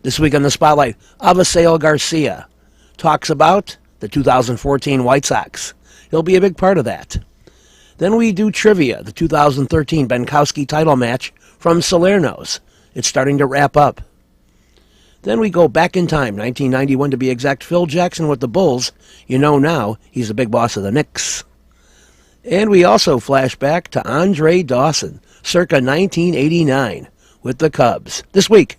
This week on the Spotlight, Avisail Garcia talks about the 2014 White Sox. He'll be a big part of that. Then we do trivia, the 2013 Benkowski title match from Salerno's. It's starting to wrap up. Then we go back in time, 1991 to be exact. Phil Jackson with the Bulls. You know now he's the big boss of the Knicks. And we also flash back to Andre Dawson, circa 1989, with the Cubs. This week,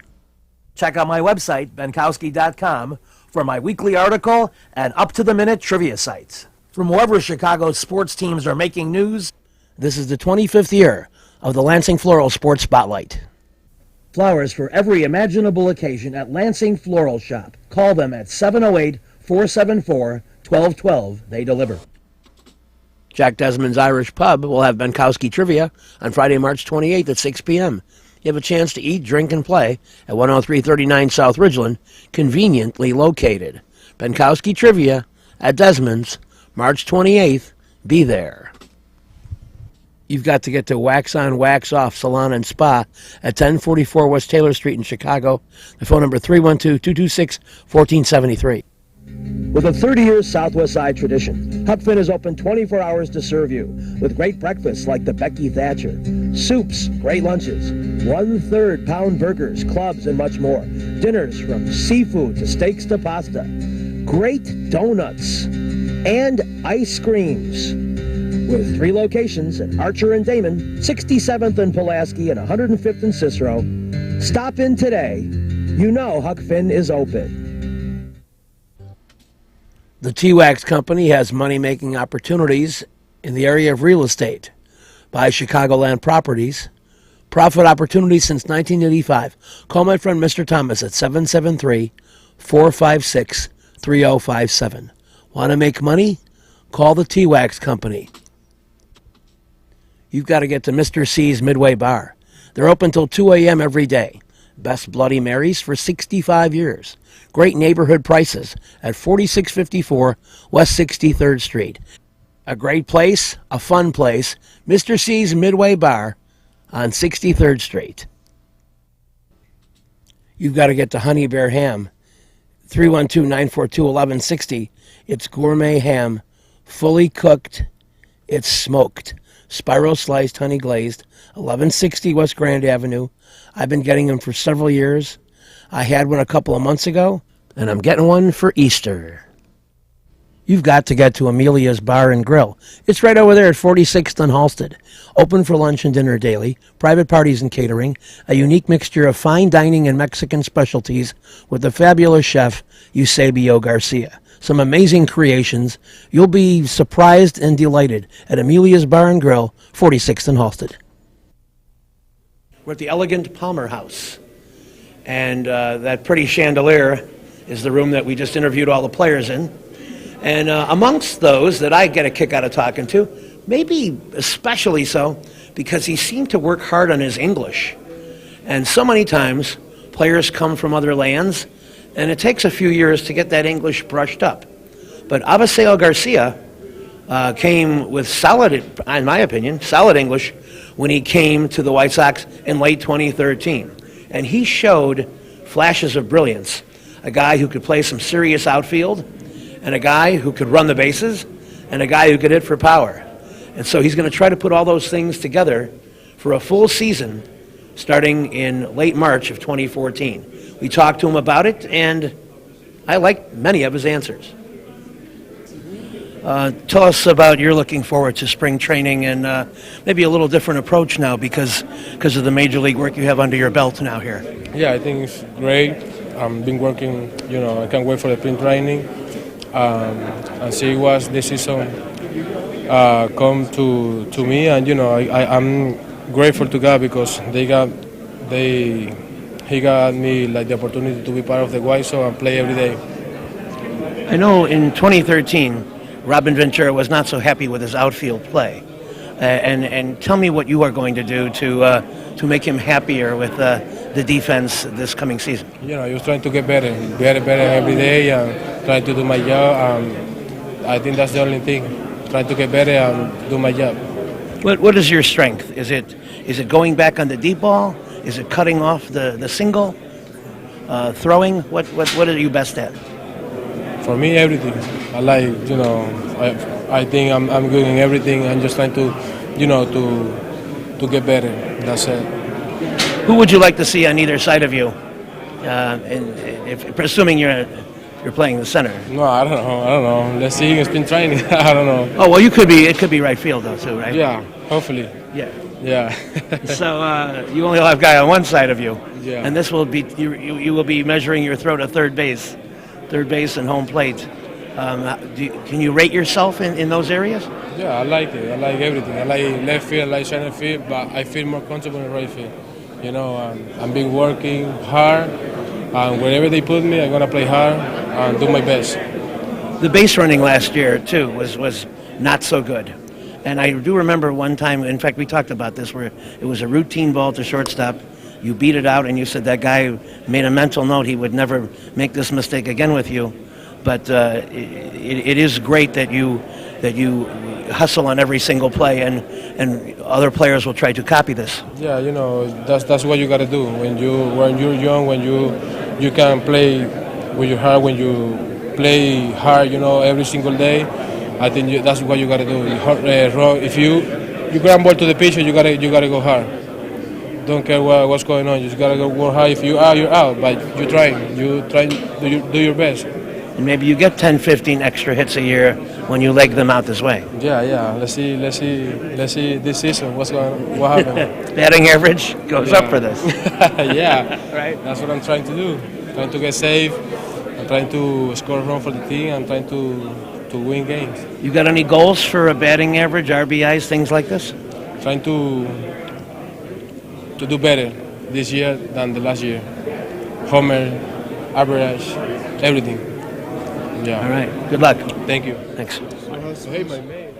check out my website, benkowski.com, for my weekly article and up-to-the-minute trivia sites. From wherever Chicago's sports teams are making news, this is the 25th year of the Lansing Floral Sports Spotlight. Flowers for every imaginable occasion at Lansing Floral Shop. Call them at 708-474-1212. They deliver. Jack Desmond's Irish Pub will have Benkowski Trivia on Friday, March 28th at 6 p.m. You have a chance to eat, drink, and play at 10339 South Ridgeland, conveniently located. Benkowski Trivia at Desmond's, March 28th. Be there. You've got to get to Wax On, Wax Off Salon and Spa at 1044 West Taylor Street in Chicago. The phone number 312-226-1473. With a 30-year Southwest Side tradition, Huck Finn is open 24 hours to serve you with great breakfasts like the Becky Thatcher, soups, great lunches, 1/3 pound burgers, clubs, and much more. Dinners from seafood to steaks to pasta, great donuts, and ice creams. With 3 locations at Archer and Damon, 67th and Pulaski, and 105th and Cicero. Stop in today. You know Huck Finn is open. The T-Wax Company has money-making opportunities in the area of real estate. Buy Chicagoland properties. Profit opportunities since 1985. Call my friend Mr. Thomas at 773-456-3057. Want to make money? Call the T-Wax Company. You've got to get to Mr. C's Midway Bar. They're open till 2 a.m. every day. Best Bloody Marys for 65 years. Great neighborhood prices at 4654 West 63rd Street. A great place, a fun place, Mr. C's Midway Bar on 63rd Street. You've got to get to Honey Bear Ham, 312-942-1160. It's gourmet ham, fully cooked, it's smoked. Spiral sliced, honey glazed, 1160 West Grand Avenue. I've been getting them for several years. I had one a couple of months ago, and I'm getting one for Easter. You've got to get to Amelia's Bar and Grill. It's right over there at 46th and Halsted. Open for lunch and dinner daily, private parties and catering, a unique mixture of fine dining and Mexican specialties with the fabulous chef Eusebio Garcia. Some amazing creations. You'll be surprised and delighted at Amelia's Bar and Grill, 46th and Halsted. We're at the elegant Palmer House. And that pretty chandelier is the room that we just interviewed all the players in. And amongst those that I get a kick out of talking to, maybe especially so, because he seemed to work hard on his English. And so many times, players come from other lands, and it takes a few years to get that English brushed up. But Avisail Garcia came with solid, in my opinion, solid English when he came to the White Sox in late 2013. And he showed flashes of brilliance. A guy who could play some serious outfield, and a guy who could run the bases, and a guy who could hit for power. And so he's going to try to put all those things together for a full season starting in late March of 2014. We talked to him about it, and I liked many of his answers. Tell us about you're looking forward to spring training and maybe a little different approach now because of the major league work you have under your belt now here. Yeah, I think it's great. I've been working, I can't wait for the spring training and see what the season come to me. And, I'm grateful to God because he got me like the opportunity to be part of the White Sox and play every day. I know in 2013, Robin Ventura was not so happy with his outfield play. And tell me what you are going to do to make him happier with the defense this coming season. I was trying to get better every day and trying to do my job. I think that's the only thing, trying to get better and do my job. What is your strength? Is it going back on the deep ball? Is it cutting off the single? Throwing, what are you best at? For me, everything. I like, I think I'm good in everything. I'm just trying to, to get better. That's it. Who would you like to see on either side of you? And if presuming you're playing the center. No, I don't know. I don't know. Let's see. It's been training. I don't know. Oh well, you could be. It could be right field though too, right? Yeah, hopefully. Yeah. Yeah. So you only have a guy on one side of you. Yeah. And this will be you will be measuring your throw to third base and home plate. Can you rate yourself in those areas? Yeah, I like it. I like everything. I like left field, I like center field, but I feel more comfortable in right field. I've been working hard, and wherever they put me, I'm gonna play hard and do my best. The base running last year too was not so good, and I do remember one time. In fact, we talked about this where it was a routine ball to shortstop. You beat it out, and you said that guy made a mental note he would never make this mistake again with you. But it is great that you hustle on every single play, and other players will try to copy this. Yeah, that's what you gotta do when you're young, when you can play with your heart, when you play hard, every single day. I think that's what you gotta do. If you grab ball to the pitcher, you gotta go hard. Don't care what's going on. You just gotta go work hard. If you out, you're out. But you're trying. You try to do your best. And maybe you get 10, 15 extra hits a year when you leg them out this way. Yeah. Let's see this season. What happened? Batting average goes up for this. Yeah. Right. That's what I'm trying to do. Trying to get safe. I'm trying to score a run for the team. I'm trying to win games. You got any goals for a batting average, RBIs, things like this? Trying to do better this year than the last year. Homer, average, everything. Yeah. All right. Good luck. Thank you. Thanks. Hey, my man.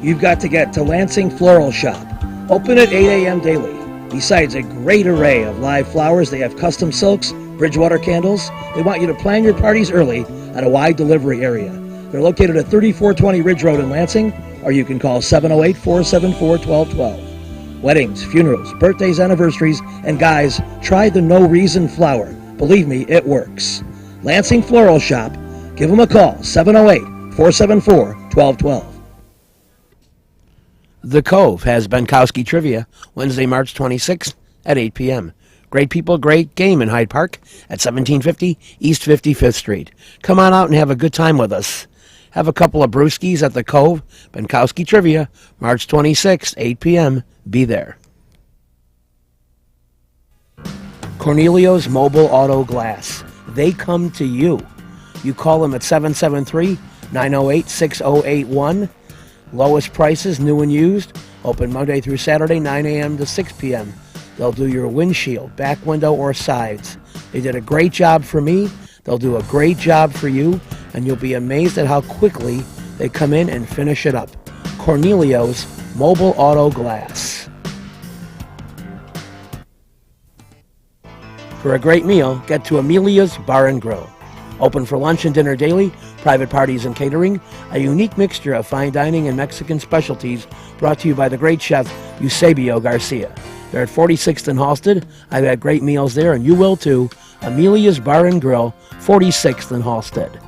You've got to get to Lansing Floral Shop. Open at 8 a.m. daily. Besides a great array of live flowers, they have custom silks, Bridgewater candles. They want you to plan your parties early at a wide delivery area. They're located at 3420 Ridge Road in Lansing, or you can call 708-474-1212. Weddings, funerals, birthdays, anniversaries, and guys, try the No Reason flower. Believe me, it works. Lansing Floral Shop. Give them a call, 708-474-1212. The Cove has Benkowski Trivia, Wednesday, March 26th at 8 p.m. Great people, great game in Hyde Park at 1750 East 55th Street. Come on out and have a good time with us. Have a couple of brewskis at the Cove. Benkowski Trivia, March 26th, 8 p.m. Be there. Cornelio's Mobile Auto Glass. They come to you. You call them at 773-908-6081. Lowest prices, new and used. Open Monday through Saturday, 9 a.m. to 6 p.m. They'll do your windshield, back window, or sides. They did a great job for me. They'll do a great job for you, and you'll be amazed at how quickly they come in and finish it up. Cornelio's Mobile Auto Glass. For a great meal, get to Amelia's Bar and Grill. Open for lunch and dinner daily, private parties and catering, a unique mixture of fine dining and Mexican specialties brought to you by the great chef Eusebio Garcia. They're at 46th and Halsted. I've had great meals there, and you will too. Amelia's Bar and Grill, 46th and Halsted.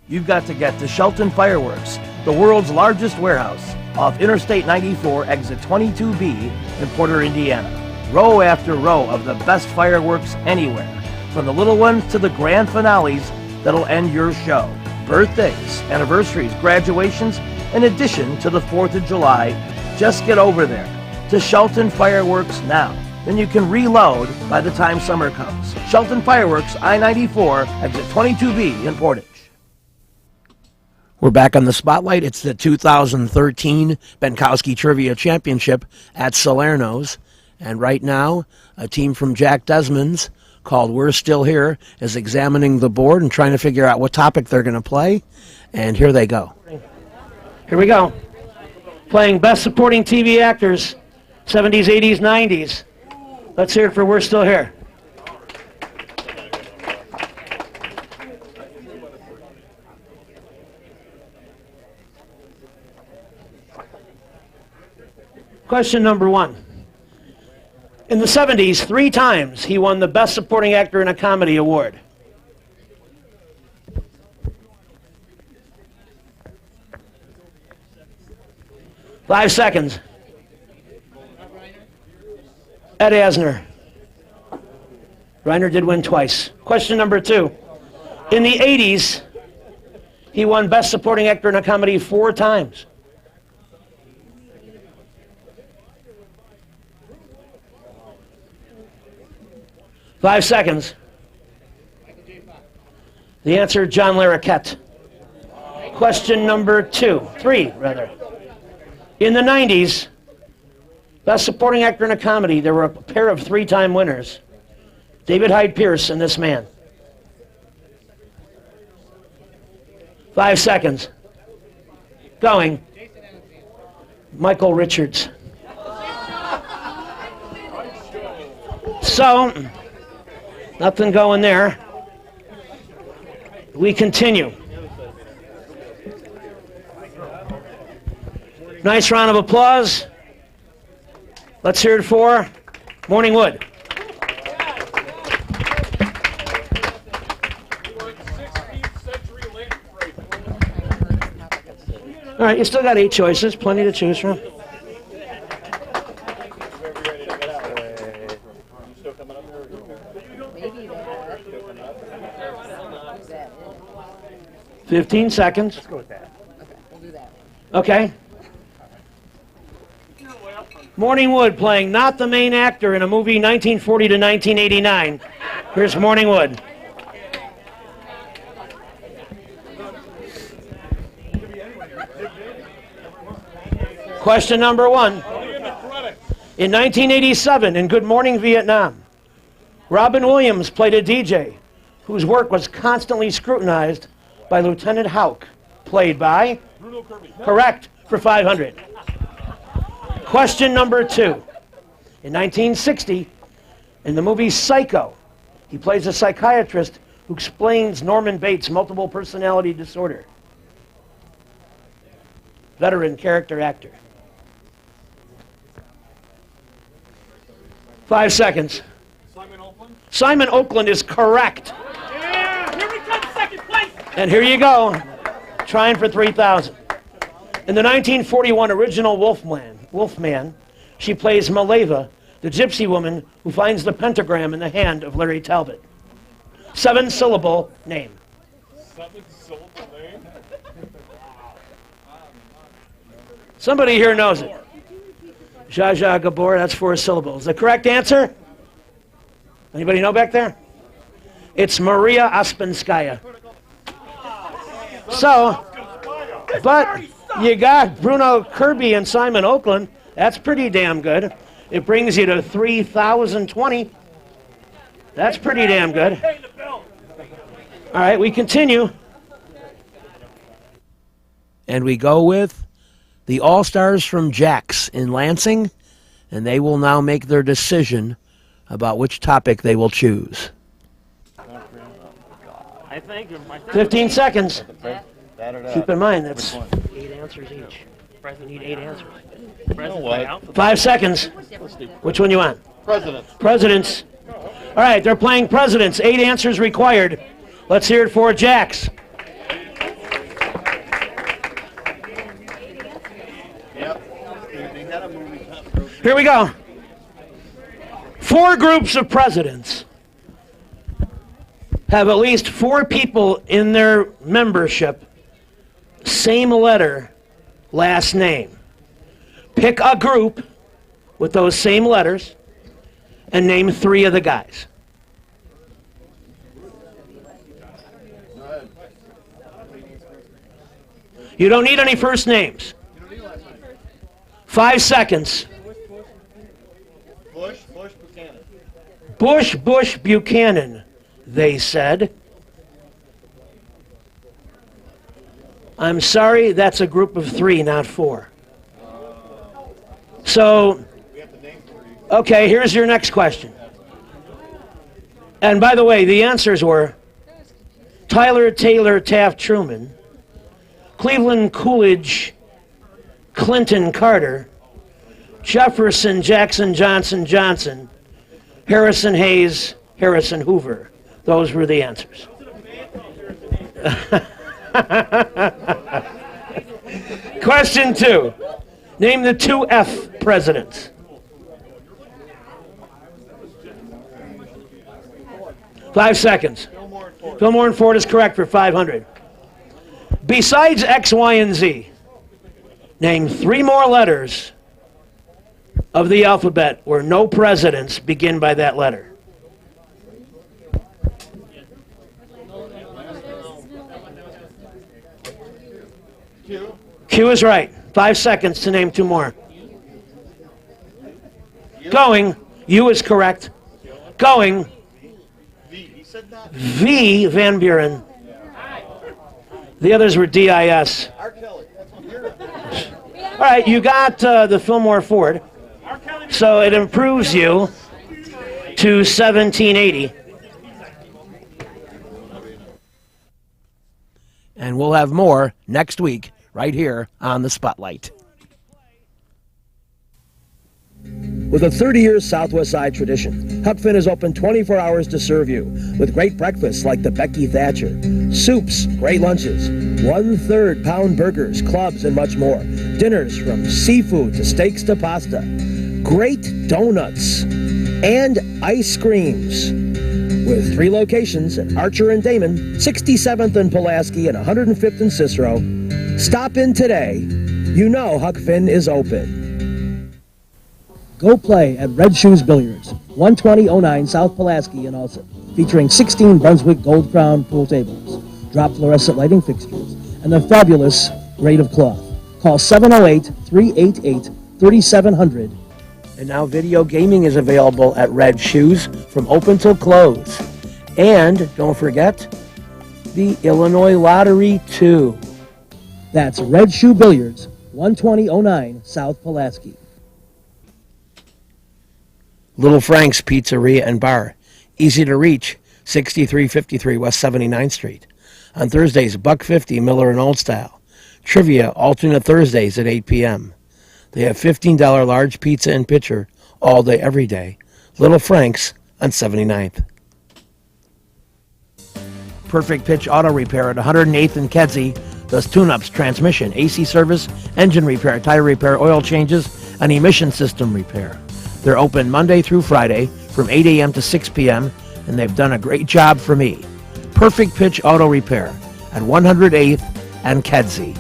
You've got to get to Shelton Fireworks, the world's largest warehouse, off Interstate 94, exit 22B in Porter, Indiana. Row after row of the best fireworks anywhere, from the little ones to the grand finales that'll end your show. Birthdays, anniversaries, graduations, in addition to the 4th of July. Just get over there to Shelton Fireworks now. Then you can reload by the time summer comes. Shelton Fireworks, I-94, exit 22B in Portage. We're back on the spotlight. It's the 2013 Benkowski Trivia Championship at Salerno's. And right now, a team from Jack Desmond's called We're Still Here is examining the board and trying to figure out what topic they're going to play. And here they go. Here we go. Playing Best Supporting TV Actors, 70s, 80s, 90s. Let's hear it for We're Still Here. Question number 1. In the 70s, 3 times he won the Best Supporting Actor in a Comedy award. Five seconds. Ed Asner. Reiner did win twice. Question number 2. In the 80s, he won Best Supporting Actor in a Comedy 4 times. Five seconds. The answer, John Larroquette. Question number 3, rather. In the 90s, Best Supporting Actor in a Comedy, there were a pair of 3-time winners. David Hyde Pierce and this man. 5 seconds. Going. Michael Richards. So, nothing going there. We continue. Nice round of applause. Let's hear it for Morning Wood. All right, you still got 8 choices, plenty to choose from. that. 15 seconds. Let's go with that. Okay, we'll do that. Okay. Morning Wood playing not the main actor in a movie 1940 to 1989. Here's Morning Wood. Question number 1. In 1987, in Good Morning Vietnam, Robin Williams played a DJ whose work was constantly scrutinized by Lieutenant Houck, played by? Bruno Kirby. Correct, for 500. Question number 2. In 1960, in the movie Psycho, he plays a psychiatrist who explains Norman Bates' multiple personality disorder. Veteran character actor. 5 seconds. Simon Oakland. Simon Oakland is correct. Yeah, here we come, second place. And here you go, trying for 3,000. In the 1941 original Wolfman, she plays Maleva, the gypsy woman who finds the pentagram in the hand of Larry Talbot. 7-syllable name. 7-syllable name. Somebody here knows it. Zsa Zsa Gabor, that's 4 syllables. The correct answer? Anybody know back there? It's Maria Ospinskaya. So, but you got Bruno Kirby and Simon Oakland. That's pretty damn good. It brings you to 3,020. That's pretty damn good. All right, we continue. And we go with the All-Stars from Jack's in Lansing, and they will now make their decision about which topic they will choose. I think 15 seconds. That or that. Keep in mind, that's 8 answers each. We need 8 answers. what? 5 seconds. Which one you want? Presidents. Presidents. All right, they're playing presidents. 8 answers required. Let's hear it for Jack's. Here we go. 4 groups of presidents have at least 4 people in their membership, same letter, last name. Pick a group with those same letters and name 3 of the guys. You don't need any first names. 5 seconds. Bush, Buchanan. Bush, Buchanan, they said. I'm sorry, that's a group of 3, not 4. So, okay, here's your next question. And by the way, the answers were Tyler, Taylor, Taft, Truman, Cleveland, Coolidge, Clinton, Carter, Jefferson, Jackson, Johnson, Johnson, Harrison Hayes, Harrison Hoover. Those were the answers. Question 2. Name the 2 F presidents. Five seconds. Fillmore and Ford is correct for 500. Besides X, Y, and Z, name 3 more letters of the alphabet where no presidents begin by that letter. Q is right. 5 seconds to name 2 more. Going. U is correct. Going. V, Van Buren. The others were D-I-S. All right, you got the Fillmore Ford, so it improves you to 1780. And we'll have more next week right here on the Spotlight. With a 30-year Southwest Side tradition, Huck Finn is open 24 hours to serve you with great breakfasts like the Becky Thatcher, soups, great lunches, 1/3 pound burgers, clubs, and much more. Dinners from seafood to steaks to pasta, great donuts, and ice creams. With 3 locations at Archer and Damon, 67th and Pulaski, and 105th and Cicero. Stop in today. You know Huck Finn is open. Go play at Red Shoes Billiards, 12009 South Pulaski in Alsip, featuring 16 Brunswick Gold Crown pool tables, drop fluorescent lighting fixtures, and the fabulous grade of cloth. Call 708-388-3700. And now video gaming is available at Red Shoes from open till close. And don't forget the Illinois Lottery too. That's Red Shoe Billiards, 12009 South Pulaski. Little Frank's Pizzeria and Bar. Easy to reach, 6353 West 79th Street. On Thursdays, $1.50 Miller and Old Style. Trivia alternate Thursdays at 8 p.m. They have $15 large pizza and pitcher all day, every day. Little Frank's on 79th. Perfect Pitch Auto Repair at 108th and Kedzie does tune-ups, transmission, AC service, engine repair, tire repair, oil changes, and emission system repair. They're open Monday through Friday from 8 a.m. to 6 p.m., and they've done a great job for me. Perfect Pitch Auto Repair at 108th and Kedzie.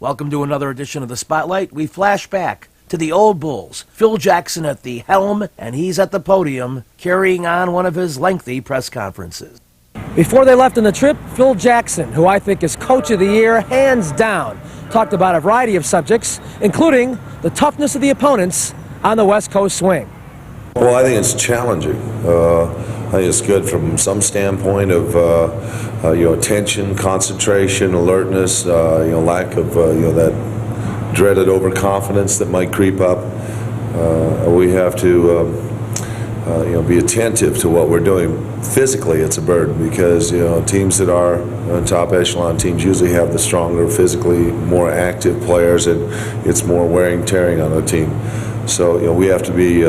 Welcome to another edition of the Spotlight. We flash back to the old Bulls. Phil Jackson at the helm, and he's at the podium carrying on one of his lengthy press conferences. Before they left on the trip, Phil Jackson, who I think is Coach of the Year, hands down, talked about a variety of subjects, including the toughness of the opponents on the West Coast swing. Well, I think it's challenging. I think it's good from some standpoint of attention, concentration, alertness, lack of that dreaded overconfidence that might creep up. We have to be attentive to what we're doing. Physically, it's a burden because teams that are top echelon teams usually have the stronger, physically more active players, and it's more wearing and tearing on the team. So we have to be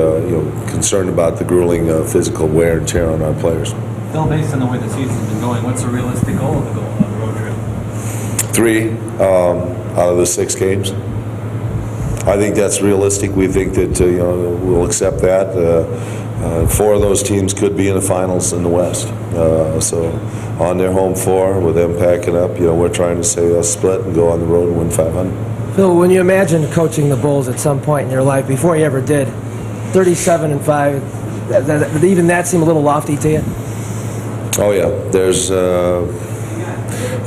concerned about the grueling physical wear and tear on our players. Phil, based on the way the season's been going, what's a realistic goal of the road trip? 3 out of the 6 games. I think that's realistic. We think that we'll accept that. 4 of those teams could be in the finals in the West. So on their home floor, with them packing up, we're trying to say a split and go on the road and win 500. Phil, when you imagine coaching the Bulls at some point in your life, before you ever did, 37-5, did even that seem a little lofty to you? Oh yeah, there's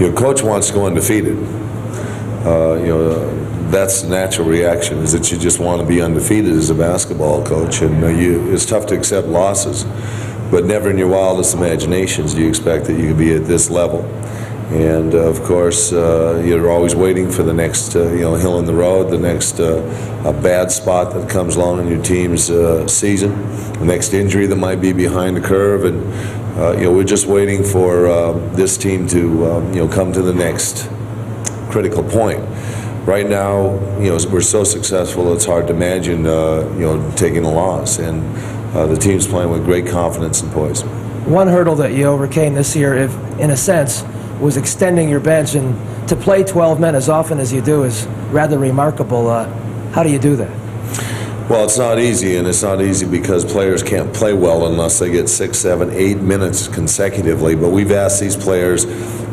your coach wants to go undefeated. That's the natural reaction, is that you just want to be undefeated as a basketball coach, and it's tough to accept losses, but never in your wildest imaginations do you expect that you could be at this level. And of course, you're always waiting for the next hill in the road, the next a bad spot that comes along in your team's season, the next injury that might be behind the curve, and we're just waiting for this team to come to the next critical point. right now, we're so successful, it's hard to imagine, taking a loss. And the team's playing with great confidence and poise. One hurdle that you overcame this year, if in a sense, was extending your bench, and to play 12 men as often as you do is rather remarkable. How do you do that? Well, it's not easy, and it's not easy because players can't play well unless they get 6, 7, 8 minutes consecutively. But we've asked these players,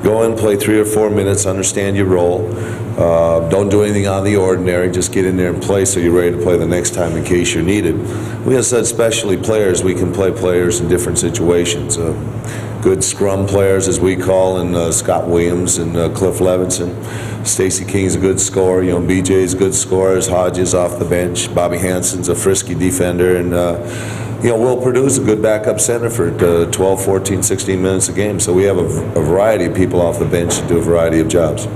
go in, play 3 or 4 minutes, understand your role. Don't do anything out of the ordinary. Just get in there and play so you're ready to play the next time in case you're needed. We have said, especially players, we can play players in different situations. Good scrum players, as we call, and Scott Williams and Cliff Levinson. Stacey King's a good scorer. BJ's good scorers. Hodges off the bench. Bobby Hansen's a frisky defender, and Will Purdue's a good backup center for 12, 14, 16 minutes a game. So we have a variety of people off the bench to do a variety of jobs.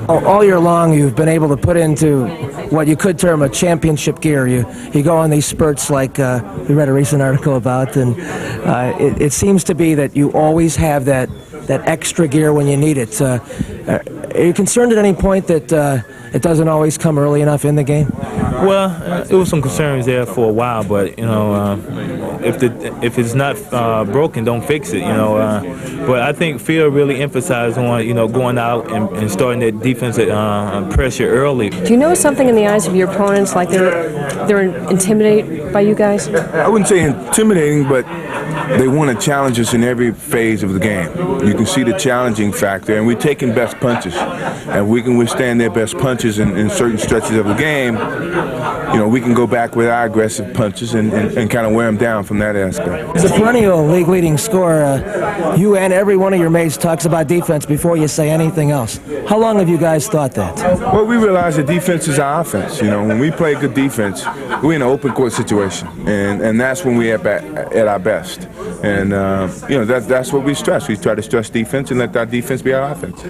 All year long, you've been able to put into what you could term a championship gear. You go on these spurts like we read a recent article about, and it seems to be that you always have that extra gear when you need it. Are you concerned at any point that it doesn't always come early enough in the game? Well, it was some concerns there for a while, but if it's not broken, don't fix it. But I think Phil really emphasized on going out and starting that defensive pressure early. Do you notice something in the eyes of your opponents, like they're intimidated by you guys? I wouldn't say intimidating, but they want to challenge us in every phase of the game. You can see the challenging factor, and we're taking best punches. And if we can withstand their best punches in certain stretches of the game, we can go back with our aggressive punches and kind of wear them down from that aspect. As a perennial league-leading scorer, you and every one of your mates talks about defense before you say anything else. How long have you guys thought that? Well, we realize that defense is our offense. When we play good defense, we're in an open court situation, and that's when we're at our best. And that's what we stress. We try to stress defense and let our defense be our offense.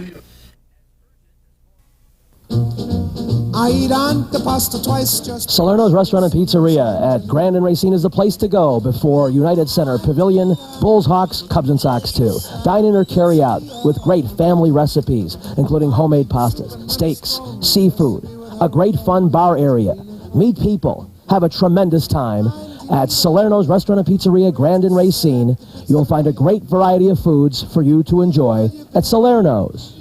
I eat on the pasta twice just... Salerno's Restaurant and Pizzeria at Grand and Racine is the place to go before United Center Pavilion, Bulls, Hawks, Cubs, and Sox too. Dine in or carry out with great family recipes, including homemade pastas, steaks, seafood, a great fun bar area. Meet people. Have a tremendous time. At Salerno's Restaurant and Pizzeria, Grand and Racine, you'll find a great variety of foods for you to enjoy at Salerno's.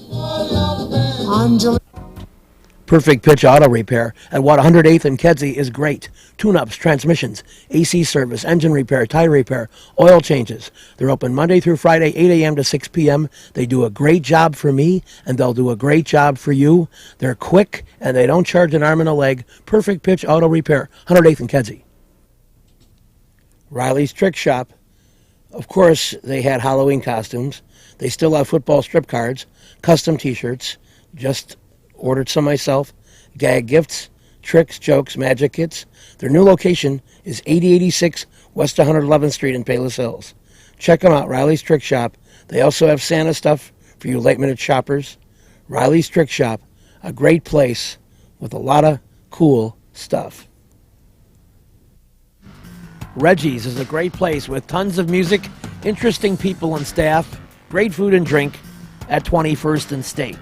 Perfect Pitch Auto Repair at Watt 108th and Kedzie is great. Tune-ups, transmissions, AC service, engine repair, tire repair, oil changes. They're open Monday through Friday, 8 a.m. to 6 p.m. They do a great job for me, and they'll do a great job for you. They're quick, and they don't charge an arm and a leg. Perfect Pitch Auto Repair, 108th and Kedzie. Riley's Trick Shop. Of course, they had Halloween costumes. They still have football strip cards, custom T-shirts. Just ordered some myself. Gag gifts, tricks, jokes, magic kits. Their new location is 8086 West 111th Street in Palos Hills. Check them out, Riley's Trick Shop. They also have Santa stuff for you late-minute shoppers. Riley's Trick Shop, a great place with a lot of cool stuff. Reggie's is a great place with tons of music, interesting people and staff, great food and drink at 21st and State.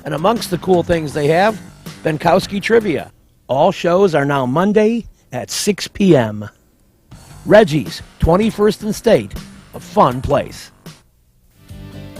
And amongst the cool things they have, Benkowski Trivia. All shows are now Monday at 6 p.m. Reggie's, 21st and State, a fun place.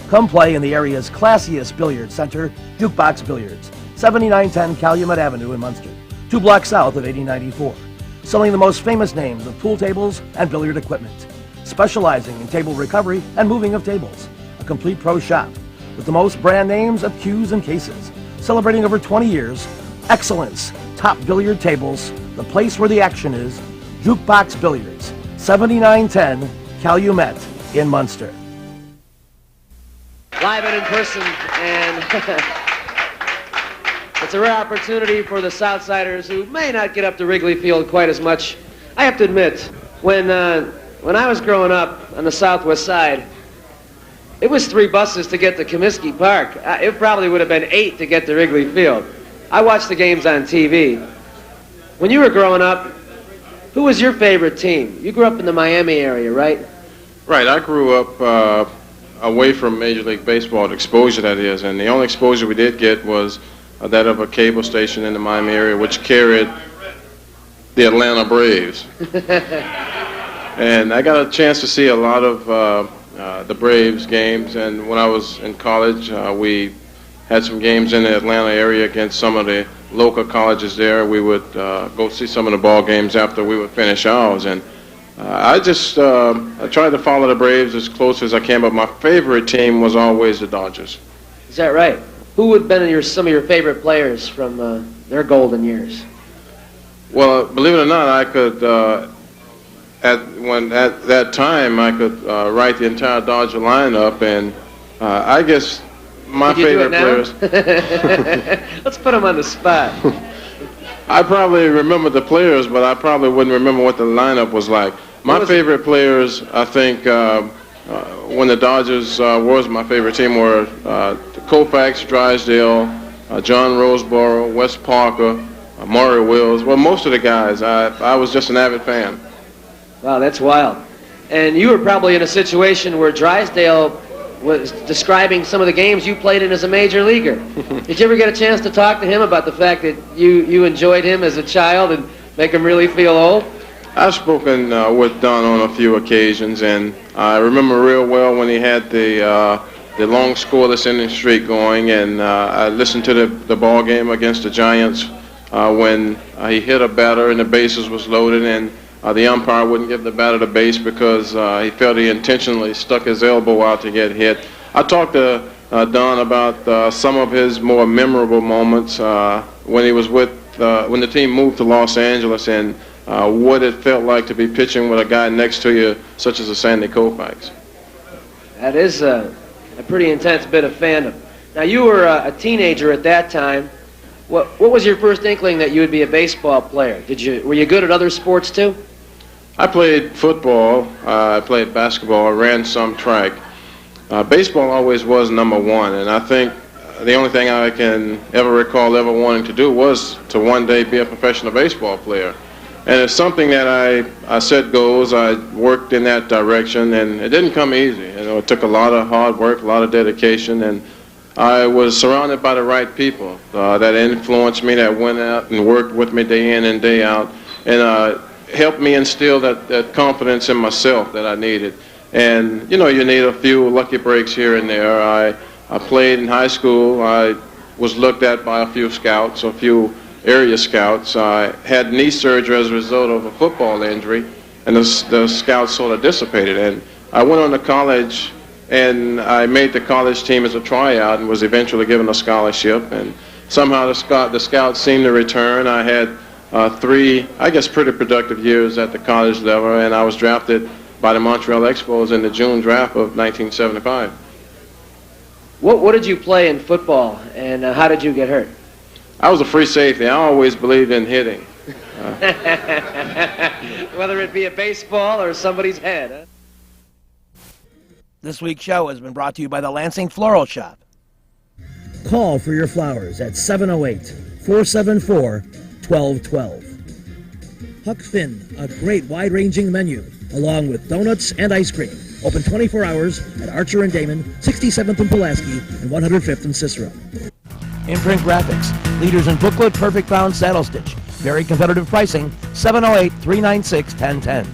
Come play in the area's classiest billiard center, Jukebox Billiards, 7910 Calumet Avenue in Munster, 2 blocks south of 8094. Selling the most famous names of pool tables and billiard equipment. Specializing in table recovery and moving of tables. A complete pro shop with the most brand names of cues and cases. Celebrating over 20 years, excellence, top billiard tables, the place where the action is, Jukebox Billiards, 7910 Calumet in Munster. Live and in person, and it's a rare opportunity for the Southsiders who may not get up to Wrigley Field quite as much. I have to admit, when I was growing up on the Southwest Side, it was 3 buses to get to Comiskey Park. It probably would have been 8 to get to Wrigley Field. I watched the games on TV. When you were growing up, who was your favorite team? You grew up in the Miami area, right? Right. I grew up away from Major League Baseball, the exposure that is, and the only exposure we did get was that of a cable station in the Miami area, which carried the Atlanta Braves. And I got a chance to see a lot of the Braves games, and when I was in college, we had some games in the Atlanta area against some of the local colleges there. We would go see some of the ball games after we would finish ours, and I tried to follow the Braves as close as I can, but my favorite team was always the Dodgers. Is that right? Who would have been some of your favorite players from their golden years? Well, believe it or not, I could at that time I could write the entire Dodger lineup, and I guess my favorite players. Let's put them on the spot. I probably remember the players, but I probably wouldn't remember what the lineup was like. My favorite players, I think, when the Dodgers was my favorite team, were Koufax, Drysdale, John Roseboro, Wes Parker, Maury Wills. Well, most of the guys, I was just an avid fan. Wow, that's wild. And you were probably in a situation where Drysdale was describing some of the games you played in as a major leaguer. Did you ever get a chance to talk to him about the fact that you enjoyed him as a child and make him really feel old? I've spoken with Don on a few occasions, and I remember real well when he had the long scoreless inning streak going, and I listened to the ball game against the Giants when he hit a batter and the bases was loaded, and the umpire wouldn't give the batter the base because he felt he intentionally stuck his elbow out to get hit. I talked to Don about some of his more memorable moments when he was when the team moved to Los Angeles, and what it felt like to be pitching with a guy next to you, such as a Sandy Koufax. That is a pretty intense bit of fandom. Now, you were a teenager at that time. What was your first inkling that you would be a baseball player? Were you good at other sports too? I played football, I played basketball, I ran some track. Baseball always was number one, and I think the only thing I can ever recall ever wanting to do was to one day be a professional baseball player. And it's something that I set goals, I worked in that direction, and it didn't come easy. It took a lot of hard work, a lot of dedication, and I was surrounded by the right people that influenced me, that went out and worked with me day in and day out, and helped me instill that confidence in myself that I needed. And, you need a few lucky breaks here and there. I played in high school. I was looked at by a few scouts, a few area scouts. I had knee surgery as a result of a football injury, and the scouts sort of dissipated. And I went on to college, and I made the college team as a tryout and was eventually given a scholarship. And somehow the scouts seemed to return. I had 3, I guess, pretty productive years at the college level, and I was drafted by the Montreal Expos in the June draft of 1975. What did you play in football, and how did you get hurt? I was a free safety. I always believed in hitting. Whether it be a baseball or somebody's head, huh? This week's show has been brought to you by the Lansing Floral Shop. Call for your flowers at 708-474-1212. Huck Finn, a great wide-ranging menu, along with donuts and ice cream. Open 24 hours at Archer and Damon, 67th and Pulaski, and 105th and Cicero. Imprint Graphics, leaders in booklet, perfect bound saddle stitch. Very competitive pricing, 708-396-1010.